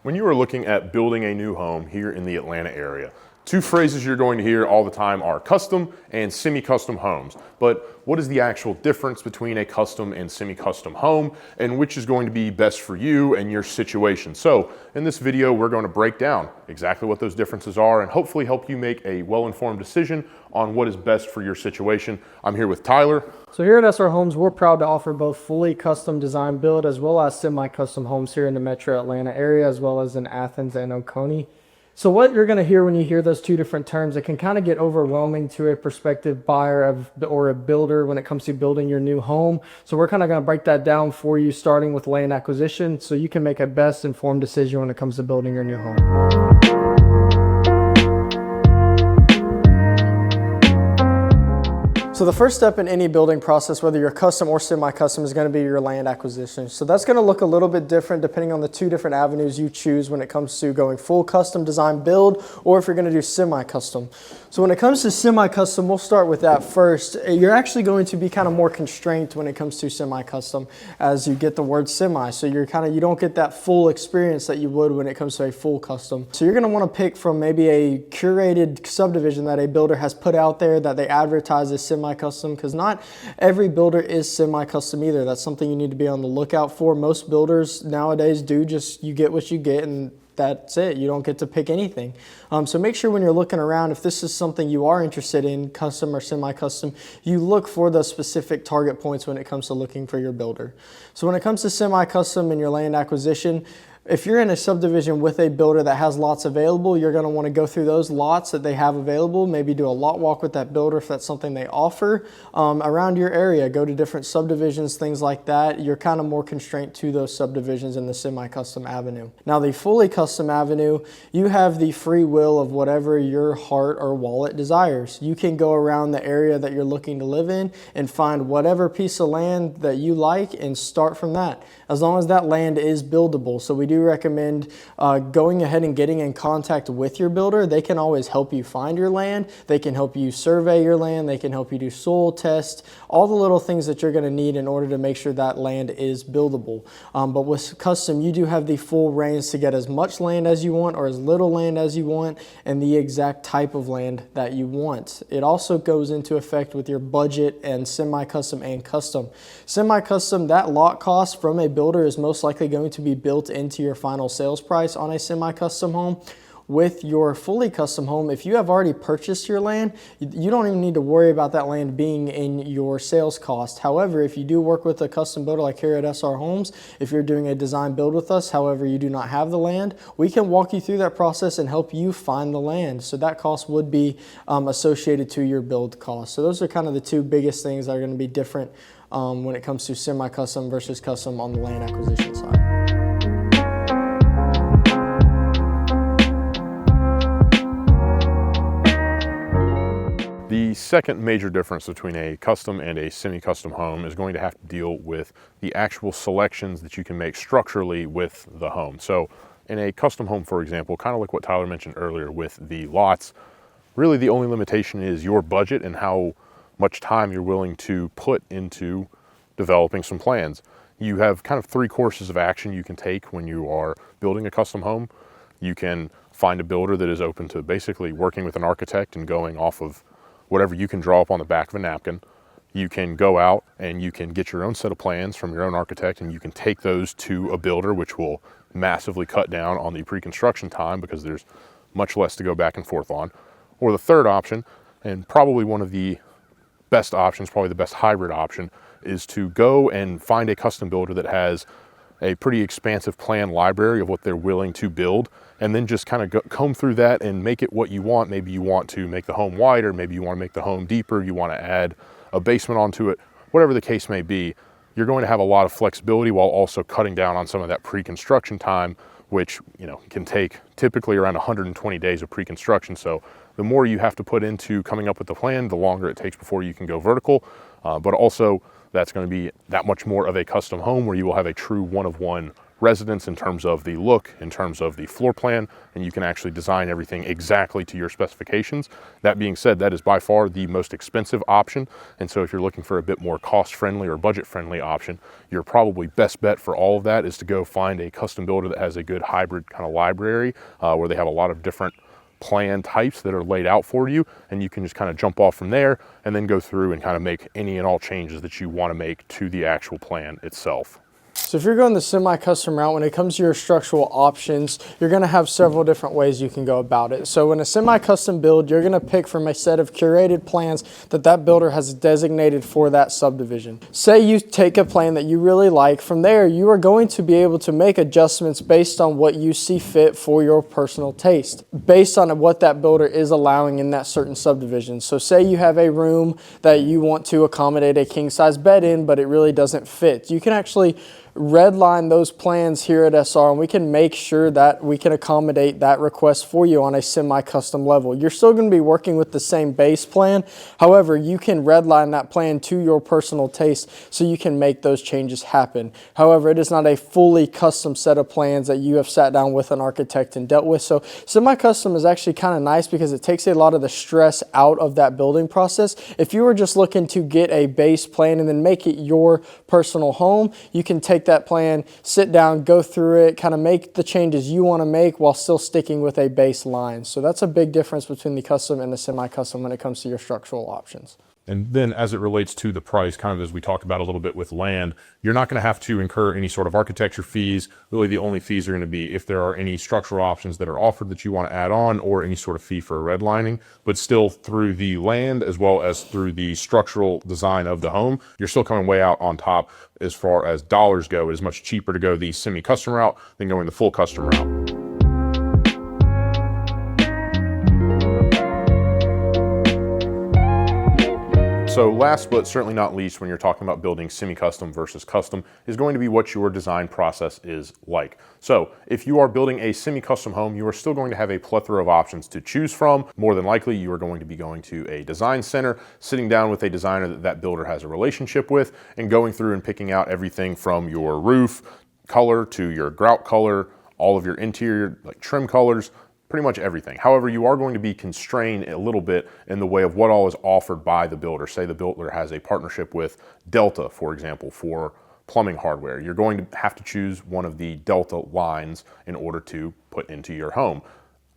When you are looking at building a new home here in the Atlanta area, two phrases you're going to hear all the time are custom and semi-custom homes. But what is the actual difference between a custom and semi-custom home, and which is going to be best for you and your situation? So in this video, we're going to break down exactly what those differences are and hopefully help you make a well-informed decision on what is best for your situation. I'm here with Tyler. So here at SR Homes, we're proud to offer both fully custom design build as well as semi-custom homes here in the metro Atlanta area, as well as in Athens and Oconee. So what you're going to hear when you hear those two different terms, it can kind of get overwhelming to a prospective buyer or a builder when it comes to building your new home. So we're kind of going to break that down for you, starting with land acquisition, so you can make a best informed decision when it comes to building your new home. So the first step in any building process, whether you're custom or semi-custom, is going to be your land acquisition. So that's going to look a little bit different depending on the two different avenues you choose when it comes to going full custom design build, or if you're going to do semi-custom. So when it comes to semi-custom, we'll start with that first. You're actually going to be kind of more constrained when it comes to semi-custom as you get the word semi. So you don't get that full experience that you would when it comes to a full custom. So you're going to want to pick from maybe a curated subdivision that a builder has put out there that they advertise as semi-custom, because not every builder is semi-custom either. That's something you need to be on the lookout for. Most builders nowadays you get what you get, and that's it. You don't get to pick anything. So make sure when you're looking around, if this is something you are interested in, custom or semi-custom, you look for the specific target points when it comes to looking for your builder. So when it comes to semi-custom and your land acquisition, if you're in a subdivision with a builder that has lots available, you're going to want to go through those lots that they have available, maybe do a lot walk with that builder if that's something they offer around your area. Go to different subdivisions, things like that. You're kind of more constrained to those subdivisions in the semi-custom avenue. Now the fully custom avenue, you have the free will of whatever your heart or wallet desires. You can go around the area that you're looking to live in and find whatever piece of land that you like and start from that, as long as that land is buildable. So we do recommend going ahead and getting in contact with your builder. They can always help you find your land. They can help you survey your land. They can help you do soil tests, all the little things that you're going to need in order to make sure that land is buildable. But with custom, you do have the full reins to get as much land as you want or as little land as you want, and the exact type of land that you want. It also goes into effect with your budget and semi-custom and custom. Semi-custom, that lot cost from a builder is most likely going to be built into your final sales price on a semi-custom home. With your fully custom home, if you have already purchased your land, you don't even need to worry about that land being in your sales cost. However, if you do work with a custom builder like here at SR Homes, if you're doing a design build with us, however you do not have the land, we can walk you through that process and help you find the land. So that cost would be associated to your build cost. So those are kind of the two biggest things that are going to be different when it comes to semi-custom versus custom on the land acquisition side. The second major difference between a custom and a semi-custom home is going to have to deal with the actual selections that you can make structurally with the home. So in a custom home, for example, kind of like what Tyler mentioned earlier with the lots, really the only limitation is your budget and how much time you're willing to put into developing some plans. You have kind of three courses of action you can take when you are building a custom home. You can find a builder that is open to basically working with an architect and going off of whatever you can draw up on the back of a napkin. You can go out and you can get your own set of plans from your own architect, and you can take those to a builder, which will massively cut down on the pre-construction time because there's much less to go back and forth on. Or the third option, and probably one of the best options, probably the best hybrid option, is to go and find a custom builder that has a pretty expansive plan library of what they're willing to build, and then just kind of comb through that and make it what you want. Maybe you want to make the home wider, maybe you want to make the home deeper, you want to add a basement onto it, whatever the case may be. You're going to have a lot of flexibility while also cutting down on some of that pre-construction time, which can take typically around 120 days of pre-construction. So the more you have to put into coming up with the plan, the longer it takes before you can go vertical, but also that's going to be that much more of a custom home where you will have a true one-of-one residence in terms of the look, in terms of the floor plan, and you can actually design everything exactly to your specifications. That being said, that is by far the most expensive option. And so if you're looking for a bit more cost-friendly or budget-friendly option, your probably best bet for all of that is to go find a custom builder that has a good hybrid kind of library where they have a lot of different plan types that are laid out for you, and you can just kind of jump off from there and then go through and kind of make any and all changes that you want to make to the actual plan itself. So if you're going the semi-custom route, when it comes to your structural options, you're going to have several different ways you can go about it. So in a semi-custom build, you're going to pick from a set of curated plans that builder has designated for that subdivision. Say you take a plan that you really like. From there, you are going to be able to make adjustments based on what you see fit for your personal taste, based on what that builder is allowing in that certain subdivision. So say you have a room that you want to accommodate a king-size bed in, but it really doesn't fit. You can actually redline those plans here at SR, and we can make sure that we can accommodate that request for you on a semi-custom level. You're still going to be working with the same base plan. However, you can redline that plan to your personal taste so you can make those changes happen. However, it is not a fully custom set of plans that you have sat down with an architect and dealt with. So semi-custom is actually kind of nice because it takes a lot of the stress out of that building process. If you were just looking to get a base plan and then make it your personal home, you can take that plan, sit down, go through it, kind of make the changes you want to make while still sticking with a baseline. So that's a big difference between the custom and the semi-custom when it comes to your structural options. And then as it relates to the price, kind of as we talked about a little bit with land, you're not going to have to incur any sort of architecture fees. Really, the only fees are going to be if there are any structural options that are offered that you want to add on, or any sort of fee for redlining. But still, through the land as well as through the structural design of the home, you're still coming way out on top as far as dollars go. It is much cheaper to go the semi-custom route than going the full custom route. So last but certainly not least, when you're talking about building semi-custom versus custom, is going to be what your design process is like. So if you are building a semi-custom home, you are still going to have a plethora of options to choose from. More than likely, you are going to be going to a design center, sitting down with a designer that builder has a relationship with, and going through and picking out everything from your roof color to your grout color, all of your interior like trim colors, pretty much everything. However, you are going to be constrained a little bit in the way of what all is offered by the builder. Say the builder has a partnership with Delta, for example, for plumbing hardware. You're going to have to choose one of the Delta lines in order to put into your home.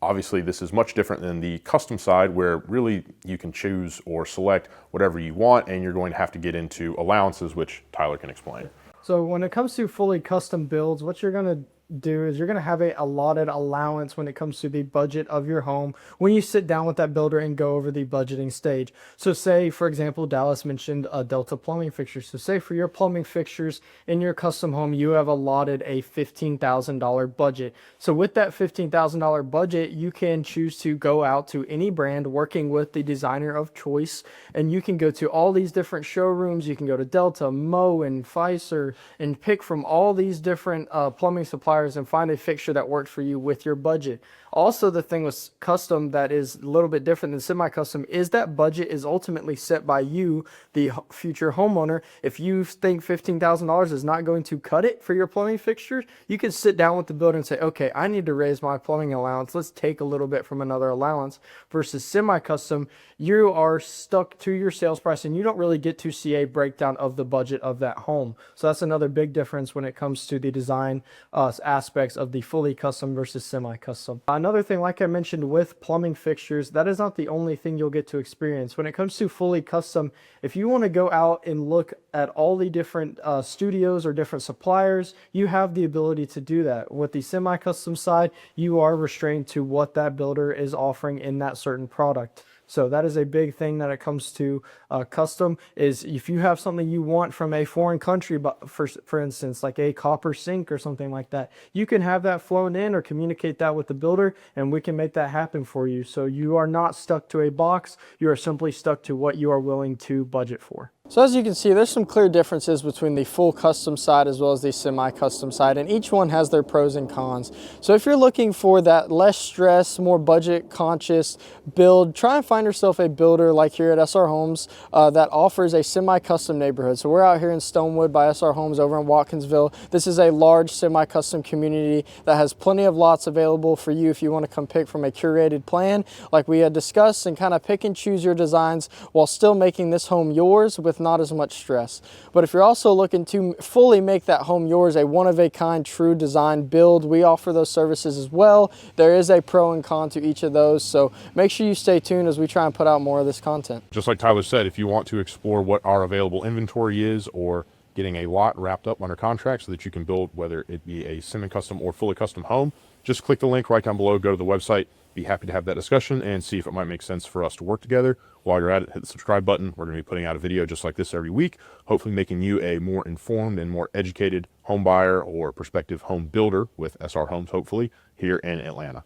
Obviously, this is much different than the custom side, where really you can choose or select whatever you want, and you're going to have to get into allowances, which Tyler can explain. So when it comes to fully custom builds, what you're going to do is you're going to have a allotted allowance when it comes to the budget of your home when you sit down with that builder and go over the budgeting stage. So say, for example, Dallas mentioned a Delta plumbing fixture. So say for your plumbing fixtures in your custom home, you have allotted a $15,000 budget. So with that $15,000 budget, you can choose to go out to any brand working with the designer of choice, and you can go to all these different showrooms. You can go to Delta, Moen, Pfizer, and pick from all these different plumbing suppliers and find a fixture that works for you with your budget. Also, the thing with custom that is a little bit different than semi-custom is that budget is ultimately set by you, the future homeowner. If you think $15,000 is not going to cut it for your plumbing fixtures, you can sit down with the builder and say, okay, I need to raise my plumbing allowance. Let's take a little bit from another allowance. Versus semi-custom, you are stuck to your sales price and you don't really get to see a breakdown of the budget of that home. So that's another big difference when it comes to the design aspects of the fully custom versus semi-custom. Another thing, like I mentioned with plumbing fixtures, that is not the only thing you'll get to experience. When it comes to fully custom, if you want to go out and look at all the different studios or different suppliers, you have the ability to do that. With the semi-custom side, you are restrained to what that builder is offering in that certain product. So that is a big thing that it comes to custom, is if you have something you want from a foreign country, but for instance, like a copper sink or something like that, you can have that flown in or communicate that with the builder, and we can make that happen for you. So you are not stuck to a box. You are simply stuck to what you are willing to budget for. So as you can see, there's some clear differences between the full custom side as well as the semi-custom side, and each one has their pros and cons. So if you're looking for that less stress, more budget conscious build, try and find yourself a builder like here at SR Homes that offers a semi-custom neighborhood. So we're out here in Stonewood by SR Homes over in Watkinsville. This is a large semi-custom community that has plenty of lots available for you if you want to come pick from a curated plan like we had discussed, and kind of pick and choose your designs while still making this home yours with not as much stress. But if you're also looking to fully make that home yours, a one-of-a-kind true design build, we offer those services as well. There is a pro and con to each of those, so make sure you stay tuned as we try and put out more of this content. Just like Tyler said, if you want to explore what our available inventory is, or getting a lot wrapped up under contract so that you can build, whether it be a semi-custom or fully custom home, just click the link right down below, go to the website. Be happy to have that discussion and see if it might make sense for us to work together. While you're at it, hit the subscribe button. We're going to be putting out a video just like this every week, hopefully making you a more informed and more educated home buyer or prospective home builder with SR Homes, hopefully, here in Atlanta.